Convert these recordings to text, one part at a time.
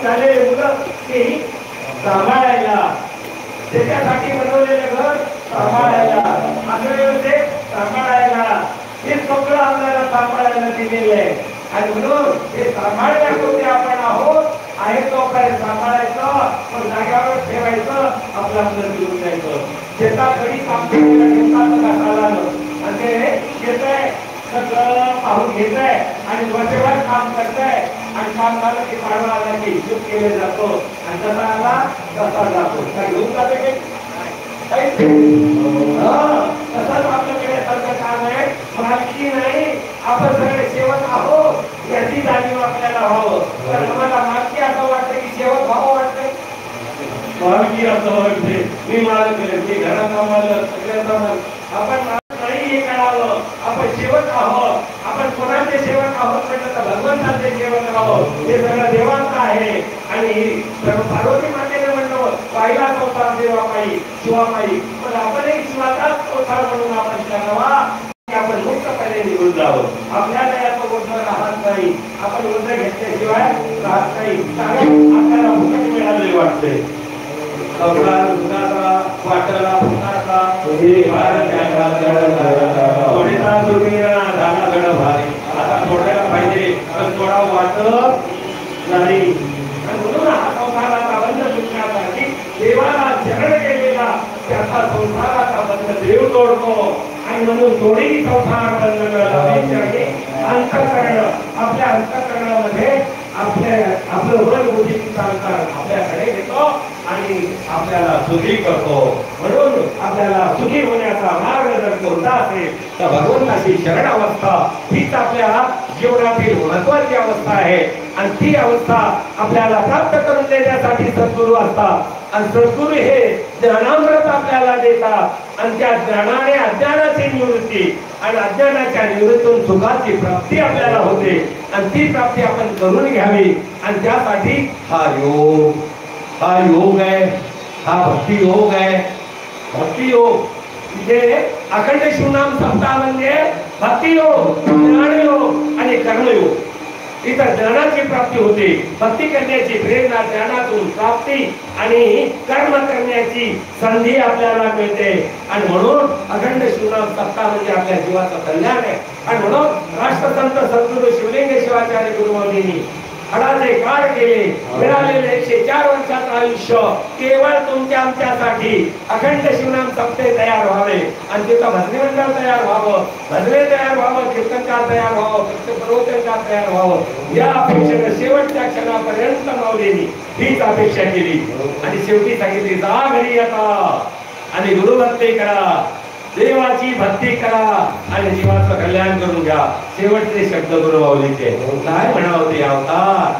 झालेले मुलं ते सांभाळायला, त्याच्यासाठी बनवलेलं घर सांभाळायला, आपल्या व्यवस्थेत सांभाळायला, हे सगळं आपल्याला सांभाळायला दिलेलं आहे. आणि म्हणून हे सांभाळण्यापुरते आपण आहोत. आहे तोपर्यंत सांभाळायचं, पण जाग्यावर ठेवायचं, आपलं आपलं घेऊन जायचं. शेतात घरी काम केलेलं आणि ते घेतंय सगळं पाहून घेतंय आणि वर्षभर काम करतंय आणि काम झालं की पाडवा आला की हिशोब केले जातो आणि तसा आला तसा जातो. काय घेऊन जाते तसंच आपल्याकडे सारखं काम आहे. मालकी नाही, आपण सगळे सेवक आहोत याची जाणीव आपल्याला व्हावं. तर आम्हाला मालकी असं वाटतं की सेवक व्हावं वाटतंय, मालकी असं वाटते मी मालक आहे, मी घराचा मालक, सगळ्याचा मालक. आपण मालक नाही हे कळावं. आपण सेवक आहोत. आपण कोणाचे सेवक आहोत म्हटलं तर भगवंताचे सेवक आहोत. हे सगळं देवाचं आहे. आणि पार्वती मातेने म्हणलं पहिला अवतार देवापायी शिवापायी, पण आपणही शिवाचाच अवतार म्हणून आपण करावा. आपण मुक्तपणे निघून जावं. आपल्याला याचं गोष्ट राहत नाही. आपण गोष्ट घेतल्याशिवाय राहत नाही. आपल्याला फुकट मिळालेली वाटते. वाटला फुकाचा आता थोड्याला पाहिजे पण थोडा वाटत नाही. म्हणून हा संसाराचा बंध सुटण्यासाठी देवाला शरण केलेला त्याचा संसाराचा बंध देव तोडतो. आणि म्हणून दोन्ही संसार बंद करण्यासाठी अंतःकरण, आपल्या अंतःकरणामध्ये आपलं मन बुद्धी संस्कार आपल्याकडे घेतो आणि आपल्याला सुखी करतो. म्हणून आपल्याला सुखी होण्याचा मार्ग जर कोणता असेल तर भगवंताची शरण अवस्था हीच आपल्या जीवनातील महत्वाची अवस्था आहे. आणि ती अवस्था आपल्याला प्राप्त करून देण्यासाठी सद्गुरू असतात. आणि सद्गुरू हे ज्ञानामृत आपल्याला देतात. आणि त्या ज्ञानाने अज्ञानाची निवृत्ती आणि अज्ञानाच्या निवृत्तीतून सुखाची प्राप्ती आपल्याला होते. आणि ती प्राप्ती आपण करून घ्यावी. आणि त्यासाठी हा योग आहे, हा भक्ती योग आहे. भक्ती योग म्हणजे अखंड शिवनाम सप्ताह म्हणजे भक्ती योग, ज्ञान योग आणि कर्मयोग. इथं ज्ञानाची प्राप्ती होते, भक्ती करण्याची प्रेरणा ज्ञानातून प्राप्ती आणि कर्म करण्याची संधी आपल्याला मिळते. आणि म्हणून अखंड शिवनाम सप्ताह म्हणजे आपल्या जीवाचं कल्याण आहे. आणि म्हणून राष्ट्रसंत सद्गुरू शिवलिंग शिवाचार्य गुरुमाऊलींनी अडाचे काळ केले. मिळालेले 104 वर्षाचं आयुष्य केवळ तुमच्या आमच्यासाठी अखंड शिवनाम सप्ते तयार व्हावे. आणि तिथं भजनी मंडळ तयार व्हावं, भजने तयार व्हावं, कीर्तनकार तयार व्हावं, प्रवचनकार तयार व्हावं, या अपेक्षेने शेवटच्या क्षणापर्यंत माऊलींनी हीच अपेक्षा केली. आणि शेवटी सांगितली जा घरी आता आणि गुरुभक्ती करा, देवाची भक्ती करा आणि जीवाचं कल्याण करून घ्या. शेवटचे शब्द गुरु माऊलीचे काय म्हणावं ते अवतार.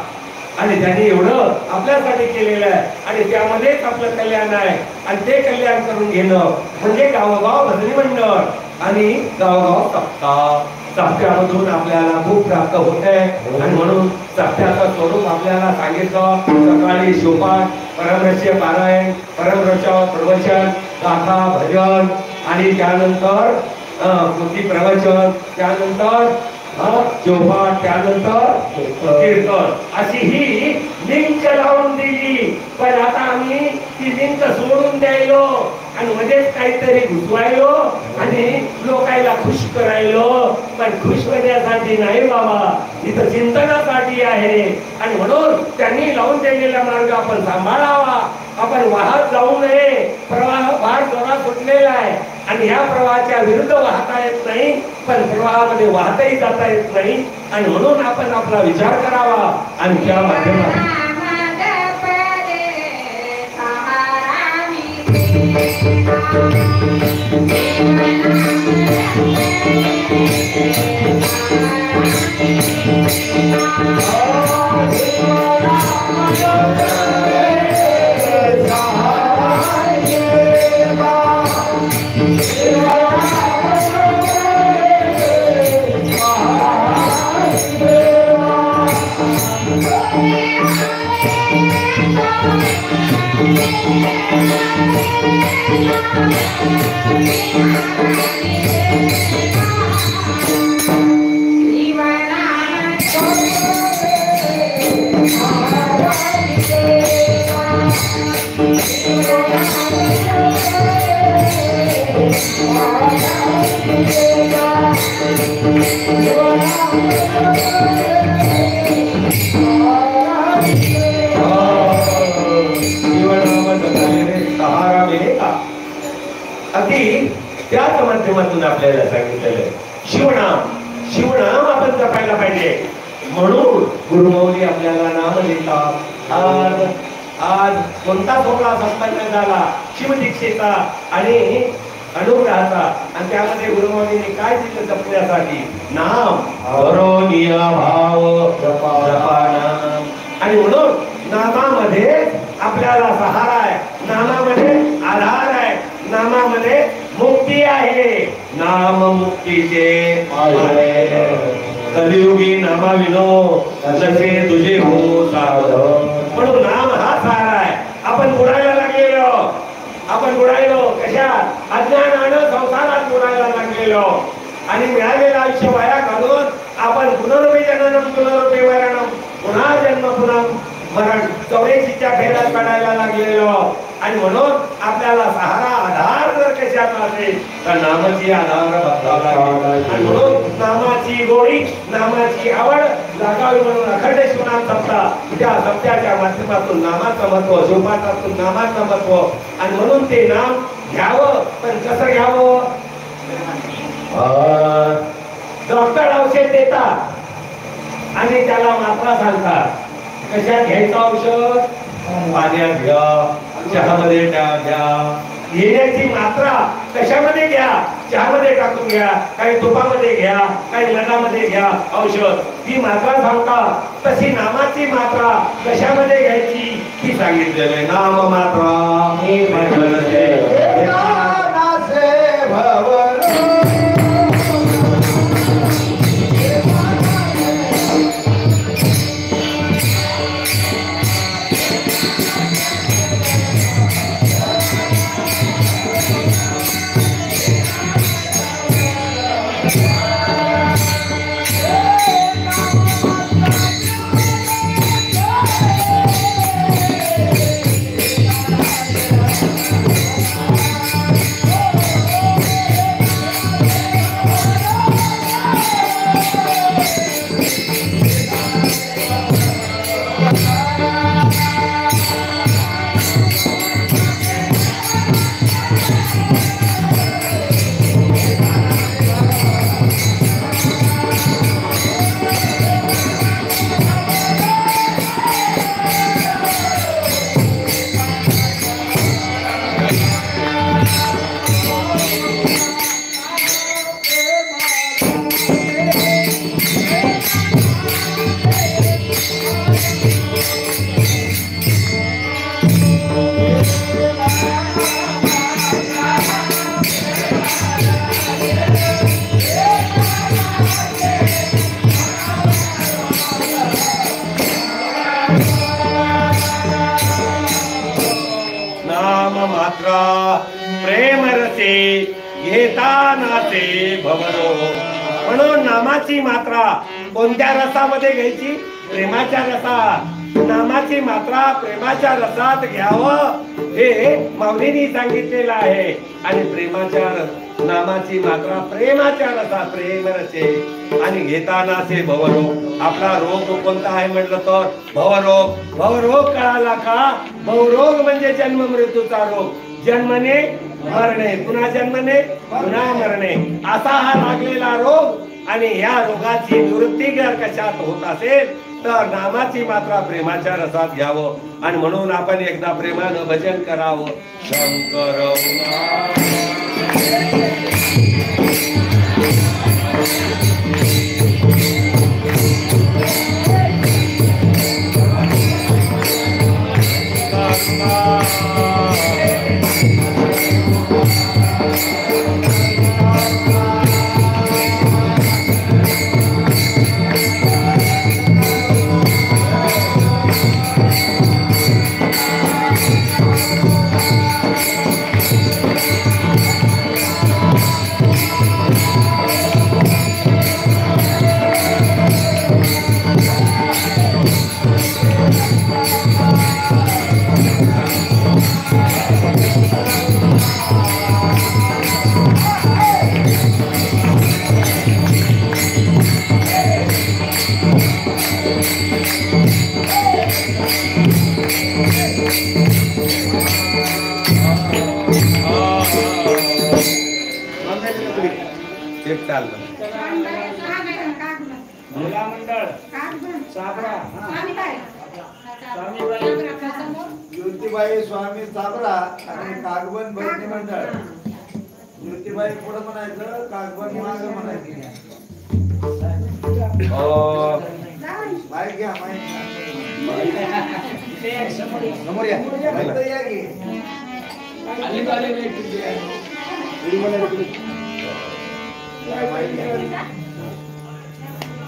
आणि त्यांनी एवढं आपल्यासाठी केलेलं आहे आणि त्यामध्येच आपलं कल्याण आहे. आणि ते कल्याण करून घेणं म्हणजे गावोगाव भजनी मंडळ आणि गावोगाव सप्ताह. सप्त्यामधून आपल्याला खूप प्राप्त होत आहे. आणि म्हणून सप्त्याचं स्वरूप आपल्याला सांगितलं. सकाळी शिवपाठ, परमरहस्य पारायण, परमरहस्य प्रवचन, गाथा, भजन आणि त्यानंतर कृती प्रवचन, त्यानंतर शिवपाठ, त्यानंतर कीर्तन, अशी ही लिंक लावून दिली. पण आता आम्ही ती लिंक सोडून द्यायलो आणि मध्येच काहीतरी घुसवायलो आणि लोकांना खुश करायलो. पण खुश होण्यासाठी नाही बाबा, इथं चिंतनासाठी आहे. आणि म्हणून त्यांनी लावून दिलेला मार्ग आपण सांभाळावा. आपण वाहत जाऊ नये. प्रवाह फार जोरात सुटलेला आहे आणि ह्या प्रवाहाच्या विरुद्ध वाहता येत नाही, पण प्रवाहामध्ये वाहताही जाता येत नाही. आणि म्हणून आपण आपला विचार करावा आणि त्या माध्यमातून Thank you. अगदी त्याच माध्यमातून आपल्याला सांगितलेलं शिवनाम शिवनाम आपण जपायला पाहिजे म्हणून गुरुमौली आपल्याला नाम देतात. आज कोणता सोहळा संपन्न झाला शिवदीक्षेचा आणि अनुग्रहाचा आणि त्यामध्ये गुरुमौलीने काय दिलं जपण्यासाठी नाम अरोनिया भाव जपाना आणि म्हणून नामामध्ये आपल्याला सहारा आहे, नामामध्ये आधार आहे, नामामध्ये मुक्ती आहे. नाम मुक्तीचे कलियुगी नामाविनो नसे तुझे हो साध. म्हणून नाम हा सहारा आहे. आपण बुडायला लागलेलो कशात अज्ञानानं संसारात बुडायला लागलेलो आणि मिळालेलं आयुष्य वाया घालून आपण पुनर्वी जननम पुनर्वी मरणम पुन्हा जन्म पुन्हा मरण 84च्या फेऱ्यात पडायला लागलेलो आणि म्हणून आपल्याला सहारा आधार जर कशाचा असेल तर नामाची आधार बसावा लागेल. आणि म्हणून नामाची गोडी नामाची आवड लागावी म्हणून अखंड शिवनाम सप्ताह त्या सप्त्याच्या माध्यमातून नामाचं महत्व शिवपाठातून नामाचं महत्व आणि म्हणून ते नाम घ्यावं. पण कसं घ्यावं? डॉक्टर औषध देतात आणि त्याला मात्रा सांगतात. कशात घ्यायचं औषध? पाण्यात घ्या, चहामध्ये घ्या. घेण्याची मात्रा कशामध्ये घ्या? चहामध्ये टाकून घ्या, काही तुपामध्ये घ्या, काही लग्नामध्ये घ्या औषध. ती मात्रा सांगतात. तशी नामाची मात्रा कशामध्ये घ्यायची ती सांगितलेलं आहे. नाम मात्रा प्रेम रसे घेता नाते भवरो. म्हणून नामाची मात्रा कोणत्या रसामध्ये घ्यायची? प्रेमाच्या रसात. नामाची मात्रा प्रेमाच्या रसात घ्यावं हे माऊलींनी सांगितलेलं आहे. आणि प्रेमाच्या नामाची मात्रा प्रेमाच्या रसात प्रेम रसे आणि घेताना से भवरोग. आपला रोग कोणता आहे म्हटलं तर भवरोग. भवरोग कळाला का? भवरोग म्हणजे जन्म मृत्यूचा रोग. जन्मने मरणे, पुन्हा जन्मने पुन्हा मरणे असा हा लागलेला रोग. आणि या रोगाची निवृत्ती जर कशात होत असेल तर नामाची मात्रा प्रेमाच्या रसात घ्यावं. आणि म्हणून आपण एकदा प्रेमानं भजन करावं. शंकर एक चाललं महिला मंडळ साबरा ज्योतिबाई स्वामी साबरा आणि कागबन भजनी मंडळ. ज्योतिबाई पुढे म्हणायचं, कागबन मागे म्हणायचं. माईक घ्या, माईक समोर या. माईक या की.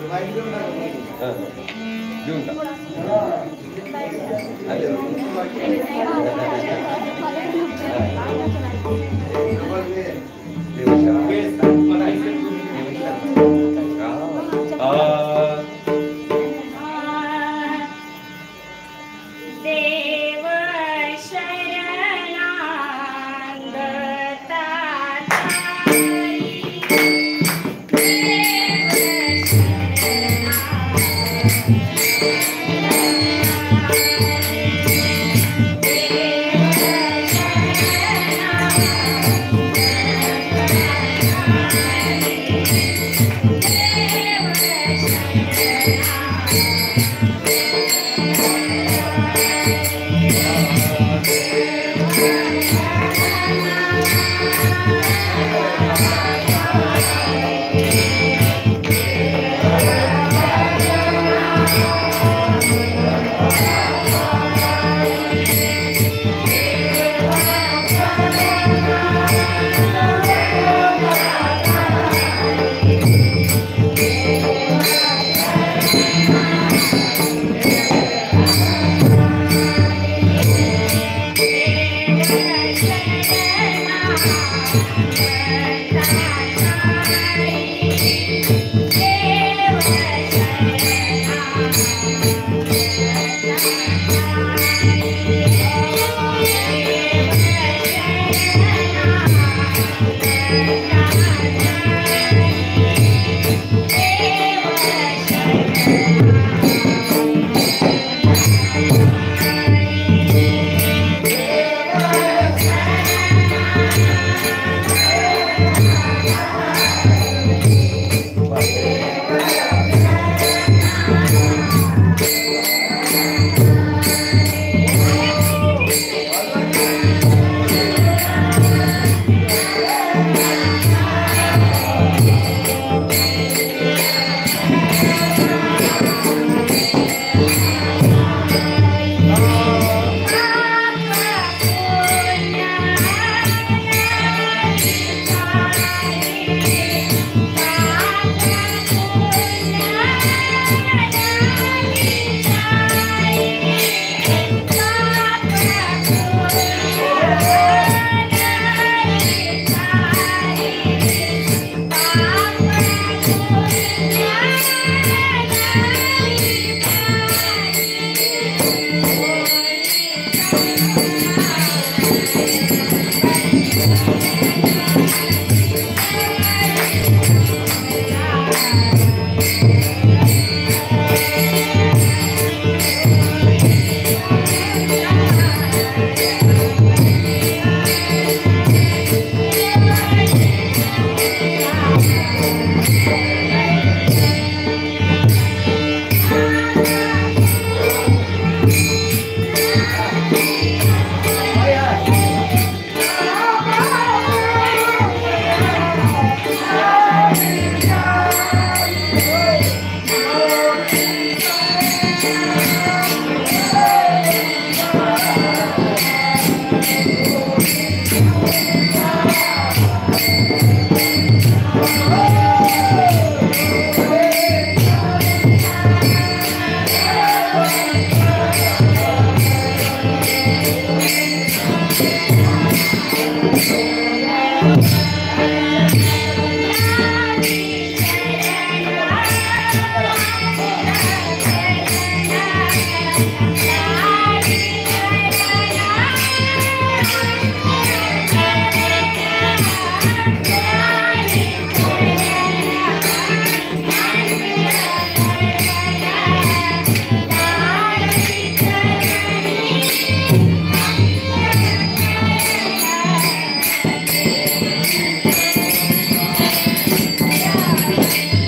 माईक घेऊन टाका. घेऊन टाक.